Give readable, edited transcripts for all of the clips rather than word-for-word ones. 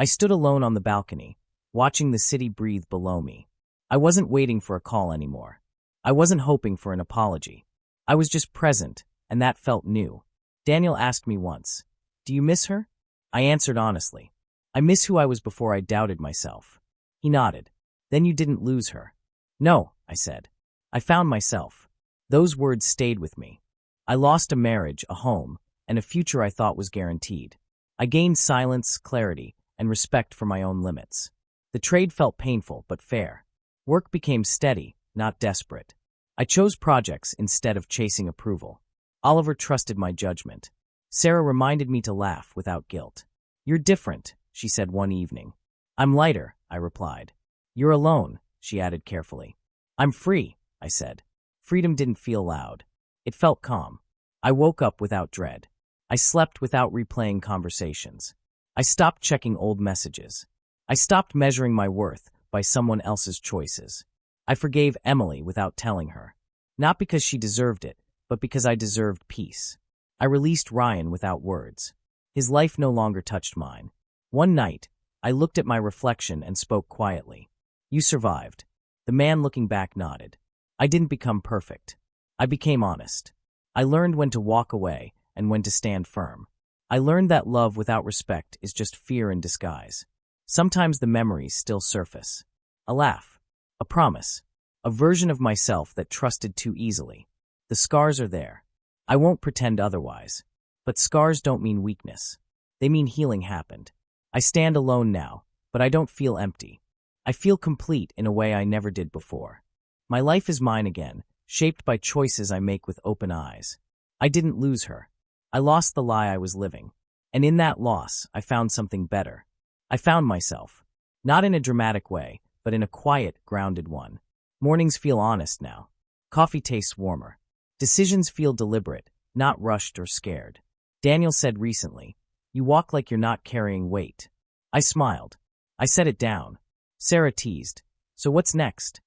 I stood alone on the balcony, watching the city breathe below me. I wasn't waiting for a call anymore. I wasn't hoping for an apology. I was just present, and that felt new. Daniel asked me once, "Do you miss her?" I answered honestly, "I miss who I was before I doubted myself." He nodded. "Then you didn't lose her." "No," I said. "I found myself." Those words stayed with me. I lost a marriage, a home, and a future I thought was guaranteed. I gained silence, clarity, and respect for my own limits. The trade felt painful but fair. Work became steady, not desperate. I chose projects instead of chasing approval. Oliver trusted my judgment. Sarah reminded me to laugh without guilt. "You're different," she said one evening. "I'm lighter," I replied. "You're alone," she added carefully. "I'm free," I said. Freedom didn't feel loud. It felt calm. I woke up without dread. I slept without replaying conversations. I stopped checking old messages. I stopped measuring my worth by someone else's choices. I forgave Emily without telling her. Not because she deserved it, but because I deserved peace. I released Ryan without words. His life no longer touched mine. One night, I looked at my reflection and spoke quietly. "You survived." The man looking back nodded. I didn't become perfect. I became honest. I learned when to walk away and when to stand firm. I learned that love without respect is just fear in disguise. Sometimes the memories still surface. A laugh, a promise, a version of myself that trusted too easily. The scars are there. I won't pretend otherwise. But scars don't mean weakness. They mean healing happened. I stand alone now, but I don't feel empty. I feel complete in a way I never did before. My life is mine again, shaped by choices I make with open eyes. I didn't lose her. I lost the lie I was living. And in that loss, I found something better. I found myself. Not in a dramatic way, but in a quiet, grounded one. Mornings feel honest now. Coffee tastes warmer. Decisions feel deliberate, not rushed or scared. Daniel said recently, "You walk like you're not carrying weight." I smiled. I set it down. Sarah teased, "So what's next?"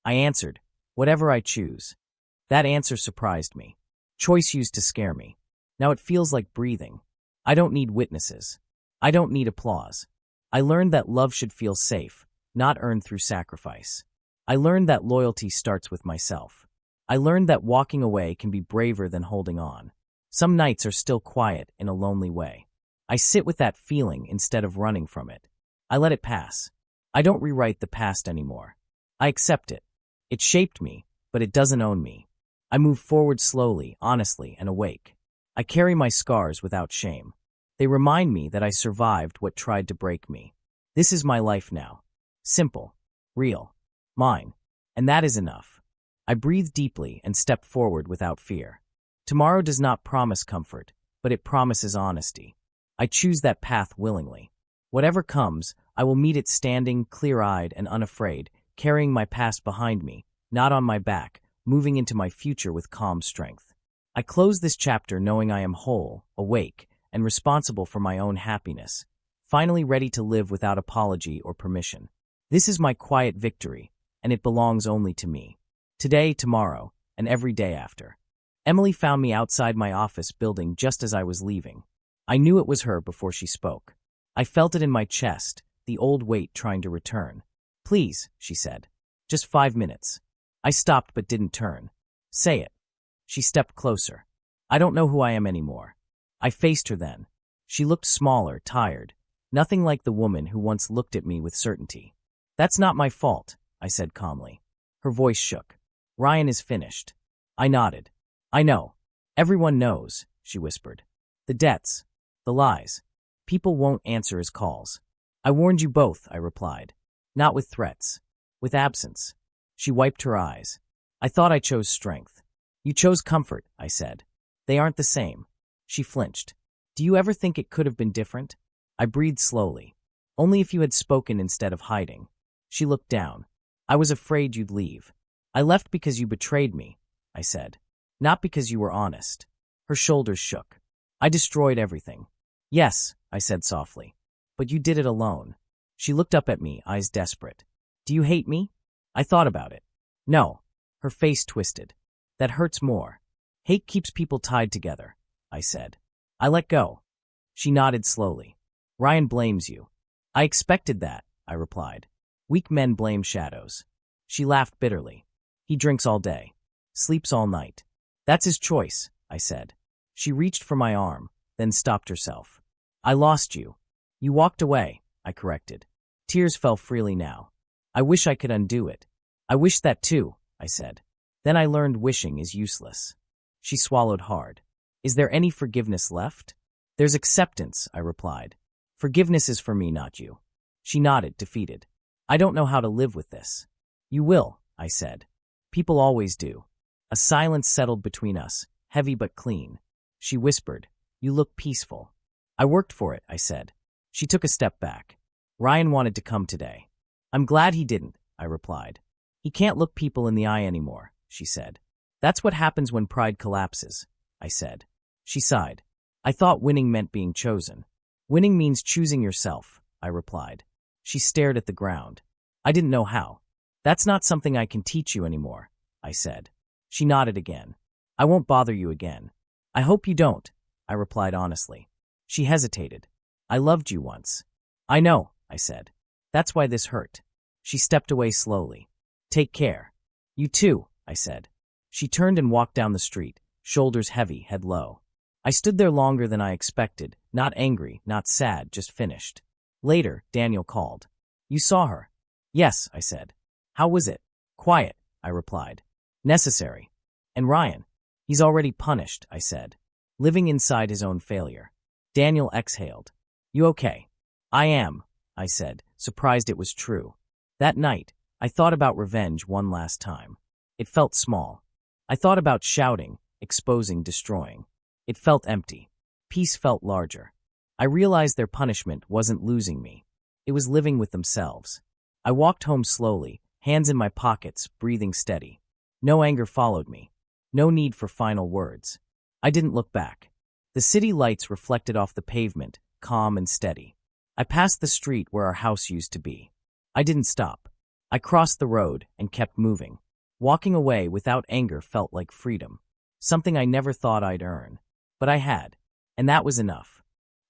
I answered, "Whatever I choose." That answer surprised me. Choice used to scare me. Now it feels like breathing. I don't need witnesses. I don't need applause. I learned that love should feel safe, not earned through sacrifice. I learned that loyalty starts with myself. I learned that walking away can be braver than holding on. Some nights are still quiet in a lonely way. I sit with that feeling instead of running from it. I let it pass. I don't rewrite the past anymore. I accept it. It shaped me, but it doesn't own me. I move forward slowly, honestly, and awake. I carry my scars without shame. They remind me that I survived what tried to break me. This is my life now. Simple, real, mine. And that is enough. I breathe deeply and step forward without fear. Tomorrow does not promise comfort, but it promises honesty. I choose that path willingly. Whatever comes, I will meet it standing, clear-eyed and unafraid, carrying my past behind me, not on my back, moving into my future with calm strength. I close this chapter knowing I am whole, awake, and responsible for my own happiness, finally ready to live without apology or permission. This is my quiet victory, and it belongs only to me. Today, tomorrow, and every day after. Emily found me outside my office building just as I was leaving. I knew it was her before she spoke. I felt it in my chest, the old weight trying to return. "Please," she said. "Just 5 minutes." I stopped but didn't turn. "Say it." She stepped closer. "I don't know who I am anymore." I faced her then. She looked smaller, tired. Nothing like the woman who once looked at me with certainty. "That's not my fault," I said calmly. Her voice shook. "Ryan is finished." I nodded. "I know. Everyone knows," she whispered. "The debts. The lies. People won't answer his calls." "I warned you both," I replied. "Not with threats. With absence." She wiped her eyes. "I thought I chose strength." "You chose comfort," I said. "They aren't the same." She flinched. "Do you ever think it could have been different?" I breathed slowly. "Only if you had spoken instead of hiding." She looked down. "I was afraid you'd leave." "I left because you betrayed me," I said. "Not because you were honest." Her shoulders shook. "I destroyed everything." "Yes," I said softly. "But you did it alone." She looked up at me, eyes desperate. "Do you hate me?" I thought about it. "No." Her face twisted. "That hurts more. Hate keeps people tied together," I said. I let go. She nodded slowly. "Ryan blames you." I expected that, I replied. Weak men blame shadows. She laughed bitterly. He drinks all day. Sleeps all night. That's his choice, I said. She reached for my arm, then stopped herself. I lost you. You walked away, I corrected. Tears fell freely now. I wish I could undo it. I wish that too, I said. Then I learned wishing is useless. She swallowed hard. Is there any forgiveness left? There's acceptance, I replied. Forgiveness is for me, not you. She nodded, defeated. I don't know how to live with this. You will, I said. People always do. A silence settled between us, heavy but clean. She whispered, You look peaceful. I worked for it, I said. She took a step back. Ryan wanted to come today. I'm glad he didn't, I replied. He can't look people in the eye anymore, she said. That's what happens when pride collapses, I said. She sighed. I thought winning meant being chosen. Winning means choosing yourself, I replied. She stared at the ground. I didn't know how. That's not something I can teach you anymore, I said. She nodded again. I won't bother you again. I hope you don't, I replied honestly. She hesitated. I loved you once. I know, I said. That's why this hurt. She stepped away slowly. Take care. You too, I said. She turned and walked down the street, shoulders heavy, head low. I stood there longer than I expected, not angry, not sad, just finished. Later, Daniel called. You saw her? Yes, I said. How was it? Quiet, I replied. Necessary. And Ryan? He's already punished, I said. Living inside his own failure. Daniel exhaled. You okay? I am, I said, surprised it was true. That night, I thought about revenge one last time. It felt small. I thought about shouting, exposing, destroying. It felt empty. Peace felt larger. I realized their punishment wasn't losing me. It was living with themselves. I walked home slowly, hands in my pockets, breathing steady. No anger followed me. No need for final words. I didn't look back. The city lights reflected off the pavement, calm and steady. I passed the street where our house used to be. I didn't stop. I crossed the road and kept moving. Walking away without anger felt like freedom, something I never thought I'd earn. But I had, and that was enough.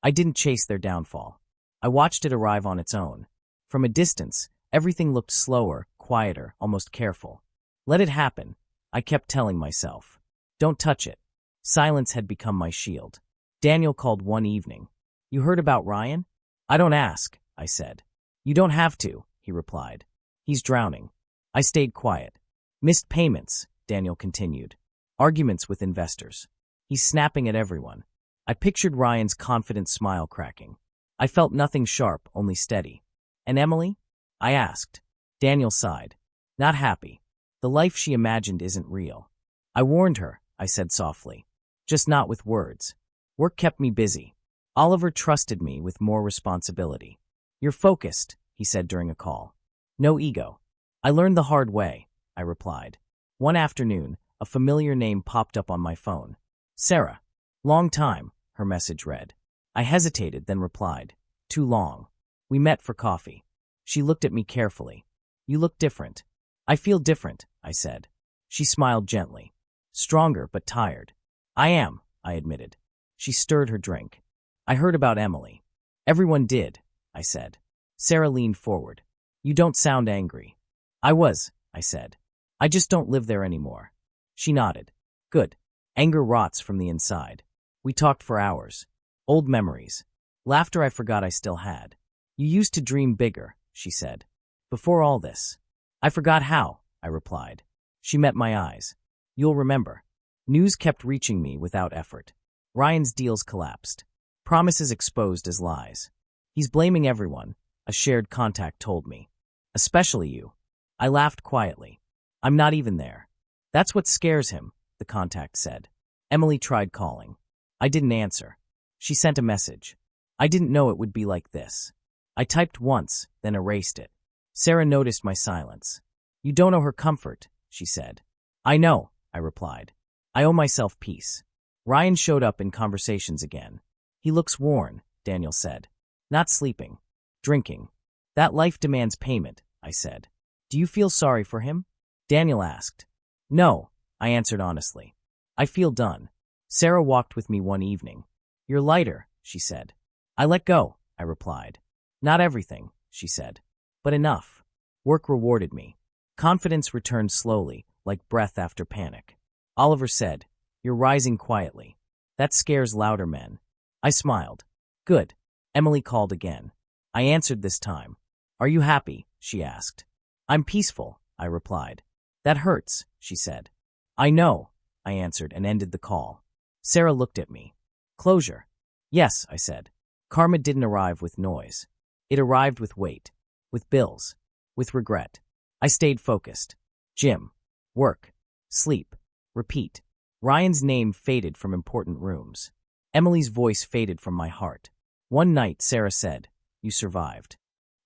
I didn't chase their downfall. I watched it arrive on its own. From a distance, everything looked slower, quieter, almost careful. Let it happen, I kept telling myself. Don't touch it. Silence had become my shield. Daniel called one evening. You heard about Ryan? I don't ask, I said. You don't have to, he replied. He's drowning. I stayed quiet. Missed payments, Daniel continued. Arguments with investors. He's snapping at everyone. I pictured Ryan's confident smile cracking. I felt nothing sharp, only steady. And Emily? I asked. Daniel sighed. Not happy. The life she imagined isn't real. I warned her, I said softly. Just not with words. Work kept me busy. Oliver trusted me with more responsibility. You're focused, he said during a call. No ego. I learned the hard way, I replied. One afternoon, a familiar name popped up on my phone. Sarah. Long time, her message read. I hesitated, then replied. Too long. We met for coffee. She looked at me carefully. You look different. I feel different, I said. She smiled gently. Stronger but tired. I am, I admitted. She stirred her drink. I heard about Emily. Everyone did, I said. Sarah leaned forward. You don't sound angry. I was, I said. I just don't live there anymore. She nodded. Good. Anger rots from the inside. We talked for hours. Old memories. Laughter I forgot I still had. You used to dream bigger, she said. Before all this. I forgot how, I replied. She met my eyes. You'll remember. News kept reaching me without effort. Ryan's deals collapsed. Promises exposed as lies. He's blaming everyone, a shared contact told me. Especially you. I laughed quietly. I'm not even there. That's what scares him, the contact said. Emily tried calling. I didn't answer. She sent a message. I didn't know it would be like this. I typed once, then erased it. Sarah noticed my silence. You don't know her comfort, she said. I know, I replied. I owe myself peace. Ryan showed up in conversations again. He looks worn, Daniel said. Not sleeping. Drinking. That life demands payment, I said. Do you feel sorry for him? Daniel asked. No, I answered honestly. I feel done. Sarah walked with me one evening. You're lighter, she said. I let go, I replied. Not everything, she said. But enough. Work rewarded me. Confidence returned slowly, like breath after panic. Oliver said, "You're rising quietly. That scares louder men." I smiled. Good. Emily called again. I answered this time. "Are you happy?" she asked. "I'm peaceful," I replied. "That hurts," she said. "I know," I answered and ended the call. Sarah looked at me. "Closure." "Yes," I said. Karma didn't arrive with noise. It arrived with weight, with bills, with regret. I stayed focused. Gym, work, sleep, repeat. Ryan's name faded from important rooms. Emily's voice faded from my heart. One night, Sarah said, "You survived."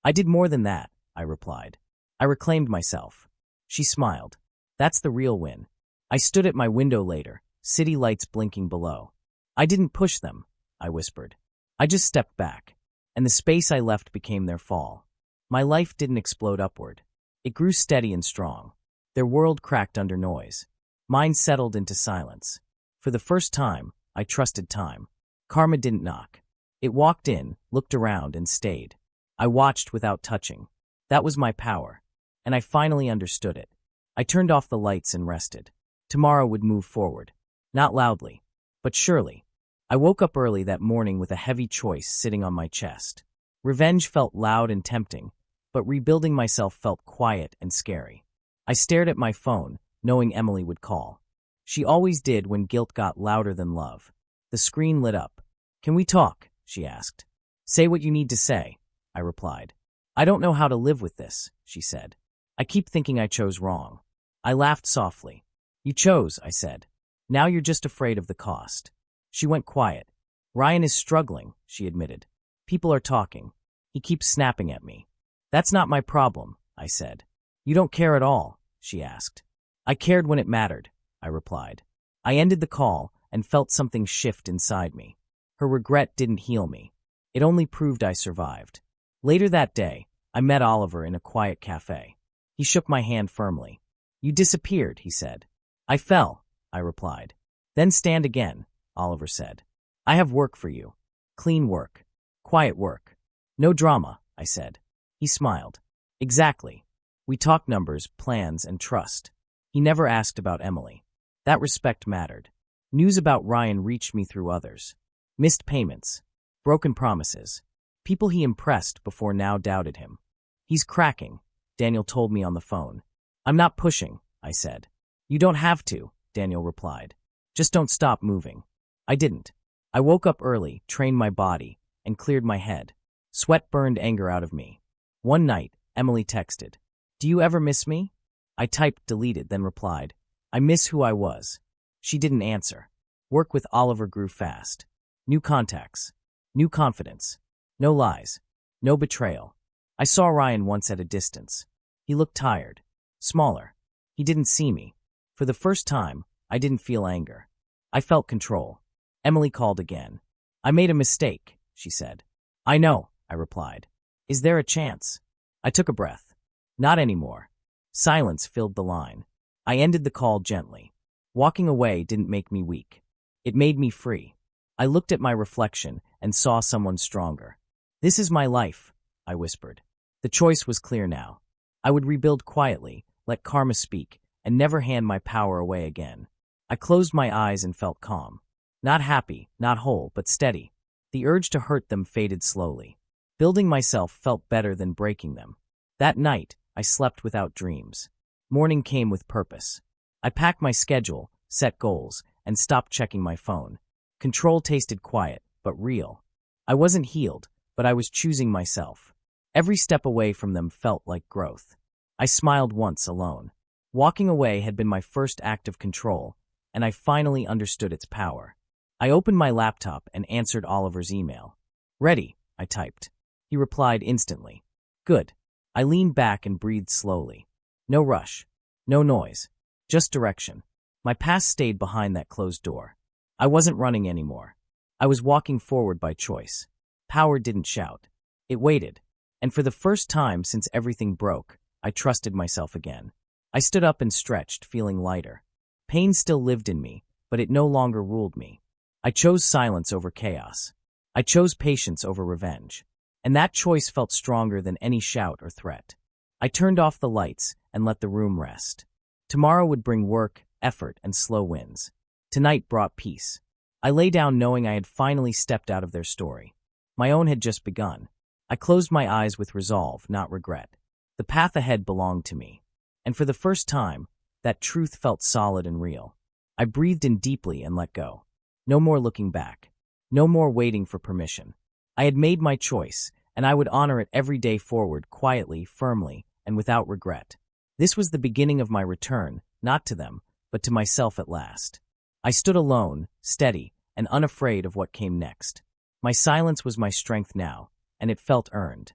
"I did more than that," I replied. "I reclaimed myself." She smiled. "That's the real win." I stood at my window later, city lights blinking below. "I didn't push them," I whispered. "I just stepped back, and the space I left became their fall." My life didn't explode upward. It grew steady and strong. Their world cracked under noise. Mine settled into silence. For the first time, I trusted time. Karma didn't knock. It walked in, looked around, and stayed. I watched without touching. That was my power, and I finally understood it. I turned off the lights and rested. Tomorrow would move forward. Not loudly, but surely. I woke up early that morning with a heavy choice sitting on my chest. Revenge felt loud and tempting, but rebuilding myself felt quiet and scary. I stared at my phone, knowing Emily would call. She always did when guilt got louder than love. The screen lit up. "Can we talk?" she asked. "Say what you need to say," I replied. "I don't know how to live with this," she said. "I keep thinking I chose wrong." I laughed softly. "You chose," I said. "Now you're just afraid of the cost." She went quiet. "Ryan is struggling," she admitted. "People are talking. He keeps snapping at me." "That's not my problem," I said. "You don't care at all?" she asked. "I cared when it mattered," I replied. I ended the call and felt something shift inside me. Her regret didn't heal me. It only proved I survived. Later that day, I met Oliver in a quiet cafe. He shook my hand firmly. "You disappeared," he said. "I fell," I replied. "Then stand again," Oliver said. "I have work for you. Clean work. Quiet work. No drama," I said. He smiled. "Exactly. We talked numbers, plans, and trust." He never asked about Emily. That respect mattered. News about Ryan reached me through others. Missed payments. Broken promises. People he impressed before now doubted him. "He's cracking," Daniel told me on the phone. "I'm not pushing," I said. "You don't have to," Daniel replied. "Just don't stop moving." I didn't. I woke up early, trained my body, and cleared my head. Sweat burned anger out of me. One night, Emily texted, "Do you ever miss me?" I typed deleted, then replied, "I miss who I was." She didn't answer. Work with Oliver grew fast. New contacts. New confidence. No lies. No betrayal. I saw Ryan once at a distance. He looked tired. Smaller. He didn't see me. For the first time, I didn't feel anger. I felt control. Emily called again. "I made a mistake," she said. "I know," I replied. "Is there a chance?" I took a breath. Not anymore. Silence filled the line. I ended the call gently. Walking away didn't make me weak. It made me free. I looked at my reflection and saw someone stronger. "This is my life," I whispered. The choice was clear now. I would rebuild quietly, let karma speak, and never hand my power away again. I closed my eyes and felt calm. Not happy, not whole, but steady. The urge to hurt them faded slowly. Building myself felt better than breaking them. That night, I slept without dreams. Morning came with purpose. I packed my schedule, set goals, and stopped checking my phone. Control tasted quiet, but real. I wasn't healed, but I was choosing myself. Every step away from them felt like growth. I smiled once alone. Walking away had been my first act of control, and I finally understood its power. I opened my laptop and answered Oliver's email. "Ready," I typed. He replied instantly. "Good." I leaned back and breathed slowly. No rush. No noise. Just direction. My past stayed behind that closed door. I wasn't running anymore. I was walking forward by choice. Power didn't shout. It waited. And for the first time since everything broke, I trusted myself again. I stood up and stretched, feeling lighter. Pain still lived in me, but it no longer ruled me. I chose silence over chaos. I chose patience over revenge. and that choice felt stronger than any shout or threat. I turned off the lights and let the room rest. Tomorrow would bring work, effort, and slow wins. Tonight brought peace. I lay down knowing I had finally stepped out of their story. My own had just begun. I closed my eyes with resolve, not regret. The path ahead belonged to me. And for the first time, that truth felt solid and real. I breathed in deeply and let go. No more looking back. No more waiting for permission. I had made my choice, and I would honor it every day forward, quietly, firmly, and without regret. This was the beginning of my return, not to them, but to myself at last. I stood alone, steady, and unafraid of what came next. My silence was my strength now, and it felt earned.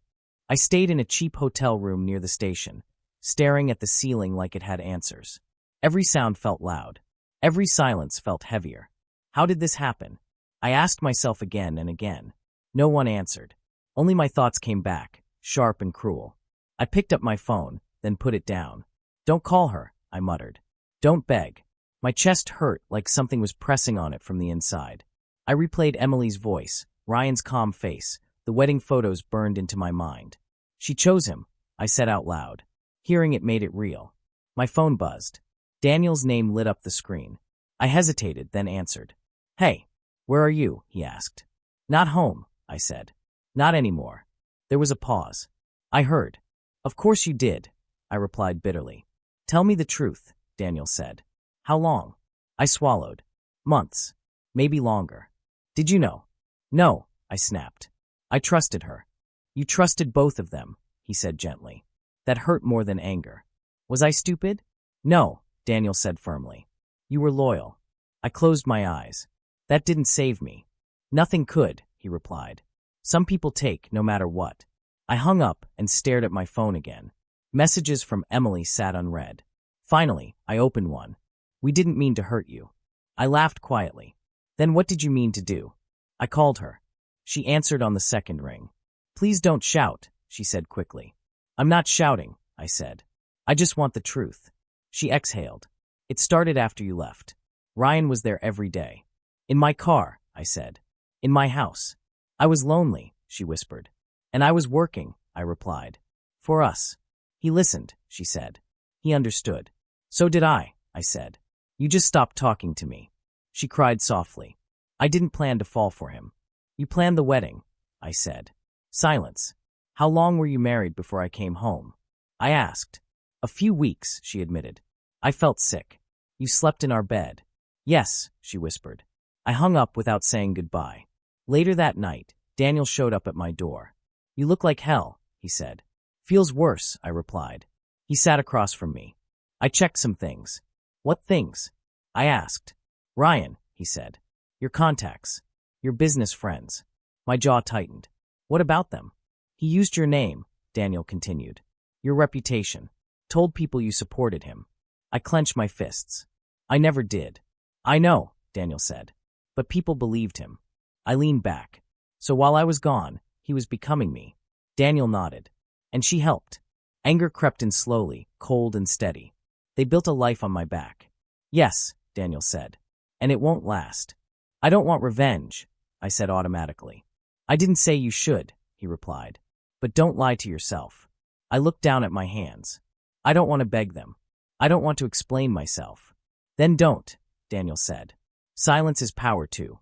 I stayed in a cheap hotel room near the station, staring at the ceiling like it had answers. Every sound felt loud. Every silence felt heavier. How did this happen? I asked myself again and again. No one answered. Only my thoughts came back, sharp and cruel. I picked up my phone, then put it down. "Don't call her," I muttered. "Don't beg." My chest hurt like something was pressing on it from the inside. I replayed Emily's voice, Ryan's calm face, the wedding photos burned into my mind. "She chose him," I said out loud. Hearing it made it real. My phone buzzed. Daniel's name lit up the screen. I hesitated, then answered. "Hey, where are you?" he asked. "Not home," I said. "Not anymore." There was a pause. I heard. "Of course you did," I replied bitterly. "Tell me the truth," Daniel said. "How long?" I swallowed. "Months. Maybe longer." "Did you know?" "No," I snapped. "I trusted her." "You trusted both of them," he said gently. That hurt more than anger. "Was I stupid?" "No," Daniel said firmly. "You were loyal." I closed my eyes. "That didn't save me." "Nothing could," he replied. "Some people take, no matter what." I hung up and stared at my phone again. Messages from Emily sat unread. Finally, I opened one. "We didn't mean to hurt you." I laughed quietly. "Then what did you mean to do?" I called her. She answered on the second ring. "Please don't shout," she said quickly. "I'm not shouting," I said. "I just want the truth." She exhaled. "It started after you left. Ryan was there every day." "In my car," I said. "In my house." "I was lonely," she whispered. "And I was working," I replied. "For us." "He listened," she said. "He understood." "So did I," said. "You just stopped talking to me." She cried softly. "I didn't plan to fall for him." "You planned the wedding," I said. Silence. "How long were you married before I came home?" I asked. "A few weeks," she admitted. I felt sick. "You slept in our bed." "Yes," she whispered. I hung up without saying goodbye. Later that night, Daniel showed up at my door. "You look like hell," he said. "Feels worse," I replied. He sat across from me. I checked some things. "What things?" I asked. "Ryan," he said. "Your contacts. Your business friends." My jaw tightened. "What about them?" "He used your name," Daniel continued. "Your reputation. Told people you supported him." I clenched my fists. "I never did." "I know," Daniel said. "But people believed him." I leaned back. "So while I was gone, he was becoming me." Daniel nodded. "And she helped." Anger crept in slowly, cold and steady. "They built a life on my back." "Yes," Daniel said. "And it won't last." "I don't want revenge," I said automatically. "I didn't say you should," he replied. "But don't lie to yourself." I looked down at my hands. "I don't want to beg them. I don't want to explain myself." "Then don't," Daniel said. "Silence is power too."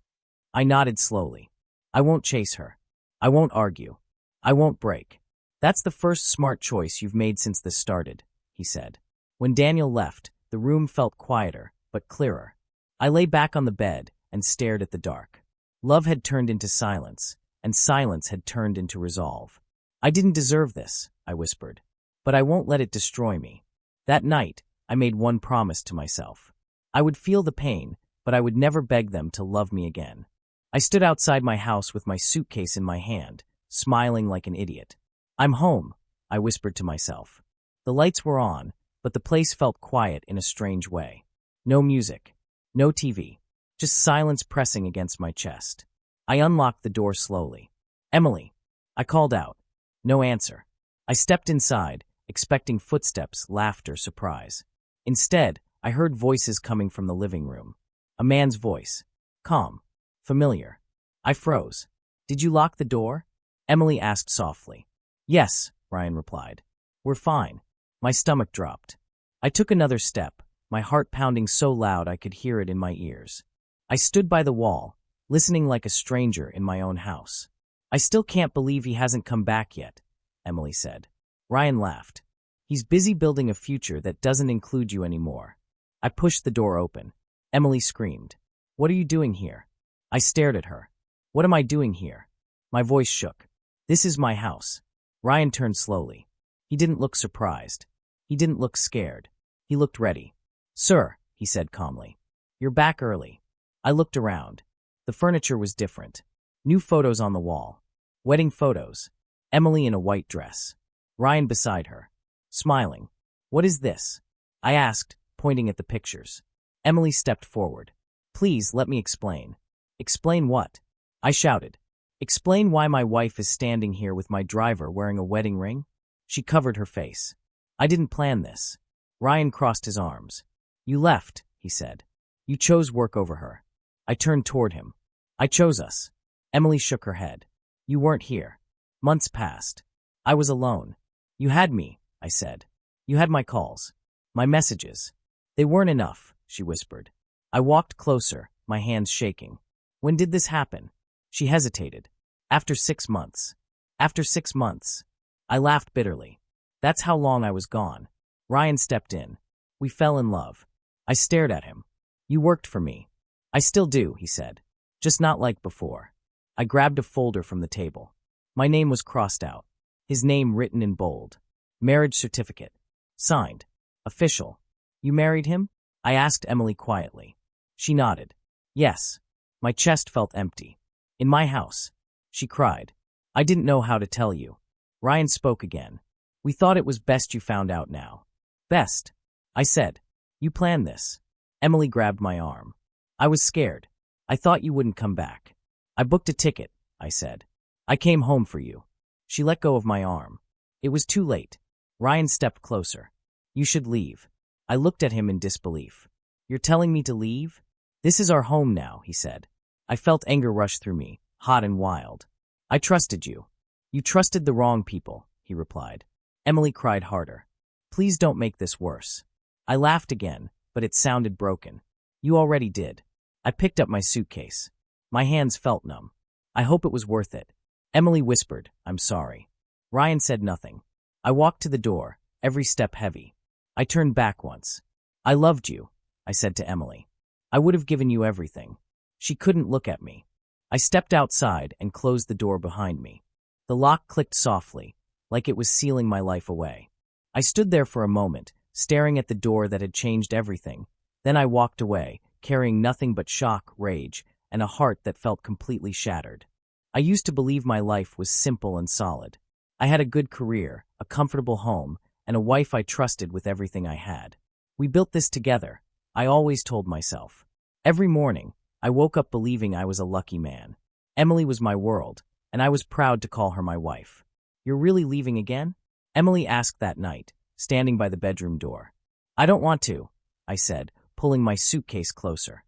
I nodded slowly. "I won't chase her. I won't argue. I won't break." "That's the first smart choice you've made since this started," he said. When Daniel left, the room felt quieter, but clearer. I lay back on the bed and stared at the dark. Love had turned into silence, and silence had turned into resolve. "I didn't deserve this," I whispered. "But I won't let it destroy me." That night, I made one promise to myself. I would feel the pain, but I would never beg them to love me again. I stood outside my house with my suitcase in my hand, smiling like an idiot. "I'm home," I whispered to myself. The lights were on, but the place felt quiet in a strange way. No music, no TV, just silence pressing against my chest. I unlocked the door slowly. "Emily," I called out. No answer. I stepped inside, expecting footsteps, laughter, surprise. Instead, I heard voices coming from the living room. A man's voice. Calm. Familiar. I froze. "Did you lock the door?" Emily asked softly. Yes, Ryan replied. We're fine. My stomach dropped. I took another step, my heart pounding so loud I could hear it in my ears. I stood by the wall, listening like a stranger in my own house. I still can't believe he hasn't come back yet, Emily said. Ryan laughed. He's busy building a future that doesn't include you anymore. I pushed the door open. Emily screamed. What are you doing here? I stared at her. What am I doing here? My voice shook. This is my house. Ryan turned slowly. He didn't look surprised. He didn't look scared. He looked ready. Sir, he said calmly. You're back early. I looked around. The furniture was different. New photos on the wall. Wedding photos. Emily in a white dress. Ryan beside her. Smiling. What is this? I asked, pointing at the pictures. Emily stepped forward. Please, let me explain. Explain what? I shouted. Explain why my wife is standing here with my driver wearing a wedding ring? She covered her face. I didn't plan this. Ryan crossed his arms. You left, he said. You chose work over her. I turned toward him. I chose us. Emily shook her head. You weren't here. Months passed. I was alone. You had me, I said. You had my calls. My messages. They weren't enough, she whispered. I walked closer, my hands shaking. When did this happen? She hesitated. After 6 months. After 6 months. I laughed bitterly. That's how long I was gone. Ryan stepped in. We fell in love. I stared at him. You worked for me. I still do, he said. Just not like before. I grabbed a folder from the table. My name was crossed out. His name written in bold. Marriage certificate. Signed. Official. You married him? I asked Emily quietly. She nodded. Yes. My chest felt empty. In my house. She cried. I didn't know how to tell you. Ryan spoke again. We thought it was best you found out now. Best. I said. You planned this. Emily grabbed my arm. I was scared. I thought you wouldn't come back. I booked a ticket, I said. I came home for you. She let go of my arm. It was too late. Ryan stepped closer. You should leave. I looked at him in disbelief. You're telling me to leave? This is our home now, he said. I felt anger rush through me, hot and wild. I trusted you. You trusted the wrong people, he replied. Emily cried harder. Please don't make this worse. I laughed again, but it sounded broken. You already did. I picked up my suitcase. My hands felt numb. I hope it was worth it. Emily whispered, I'm sorry. Ryan said nothing. I walked to the door, every step heavy. I turned back once. I loved you, I said to Emily. I would have given you everything. She couldn't look at me. I stepped outside and closed the door behind me. The lock clicked softly, like it was sealing my life away. I stood there for a moment, staring at the door that had changed everything. Then I walked away, carrying nothing but shock, rage, and a heart that felt completely shattered. I used to believe my life was simple and solid. I had a good career, a comfortable home, and a wife I trusted with everything I had. We built this together, I always told myself. Every morning, I woke up believing I was a lucky man. Emily was my world, and I was proud to call her my wife. You're really leaving again? Emily asked that night, standing by the bedroom door. I don't want to, I said, pulling my suitcase closer.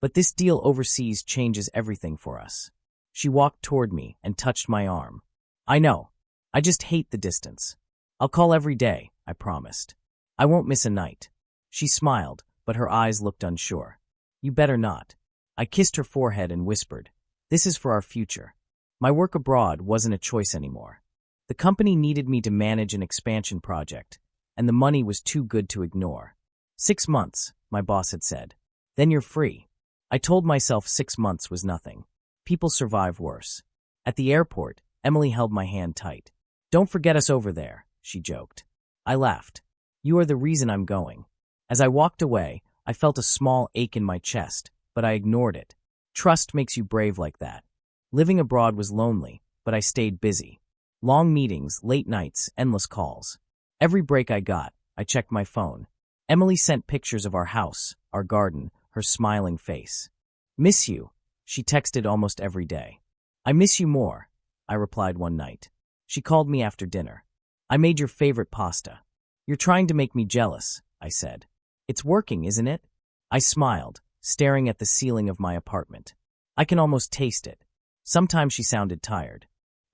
But this deal overseas changes everything for us. She walked toward me and touched my arm. I know. I just hate the distance. I'll call every day, I promised. I won't miss a night. She smiled, but her eyes looked unsure. You better not. I kissed her forehead and whispered, this is for our future. My work abroad wasn't a choice anymore. The company needed me to manage an expansion project, and the money was too good to ignore. 6 months, my boss had said. Then you're free. I told myself 6 months was nothing. People survive worse. At the airport, Emily held my hand tight. Don't forget us over there, she joked. I laughed. You are the reason I'm going. As I walked away, I felt a small ache in my chest, but I ignored it. Trust makes you brave like that. Living abroad was lonely, but I stayed busy. Long meetings, late nights, endless calls. Every break I got, I checked my phone. Emily sent pictures of our house, our garden, her smiling face. Miss you, she texted almost every day. I miss you more, I replied one night. She called me after dinner. I made your favorite pasta. You're trying to make me jealous, I said. It's working, isn't it? I smiled, staring at the ceiling of my apartment. I can almost taste it. Sometimes she sounded tired.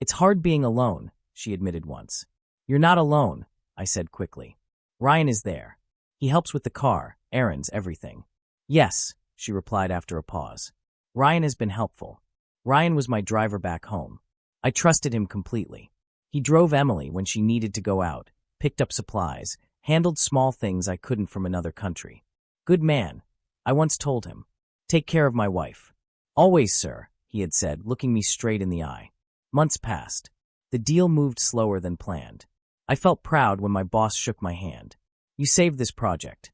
It's hard being alone, she admitted once. You're not alone, I said quickly. Ryan is there. He helps with the car, errands, everything. Yes, she replied after a pause. Ryan has been helpful. Ryan was my driver back home. I trusted him completely. He drove Emily when she needed to go out, picked up supplies, handled small things I couldn't from another country. Good man, I once told him. Take care of my wife. Always, sir, he had said, looking me straight in the eye. Months passed. The deal moved slower than planned. I felt proud when my boss shook my hand. You saved this project.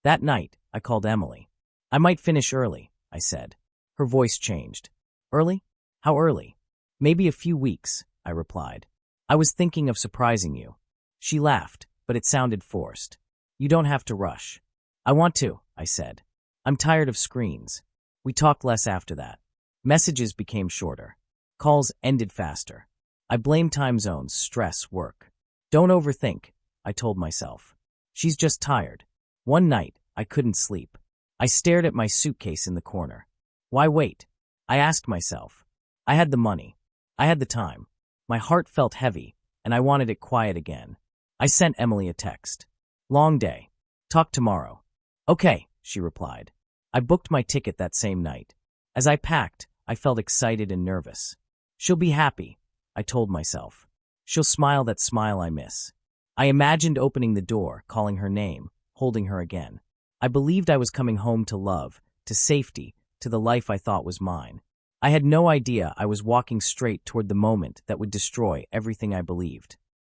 That night, I called Emily. I might finish early, I said. Her voice changed. Early? How early? Maybe a few weeks, I replied. I was thinking of surprising you. She laughed, but it sounded forced. You don't have to rush. I want to, I said. I'm tired of screens. We talked less after that. Messages became shorter. Calls ended faster. I blamed time zones, stress, work. Don't overthink, I told myself. She's just tired. One night, I couldn't sleep. I stared at my suitcase in the corner. Why wait? I asked myself. I had the money. I had the time. My heart felt heavy, and I wanted it quiet again. I sent Emily a text. Long day. Talk tomorrow. Okay, she replied. I booked my ticket that same night. As I packed, I felt excited and nervous. She'll be happy, I told myself. She'll smile that smile I miss. I imagined opening the door, calling her name, holding her again. I believed I was coming home to love, to safety, to the life I thought was mine. I had no idea I was walking straight toward the moment that would destroy everything I believed.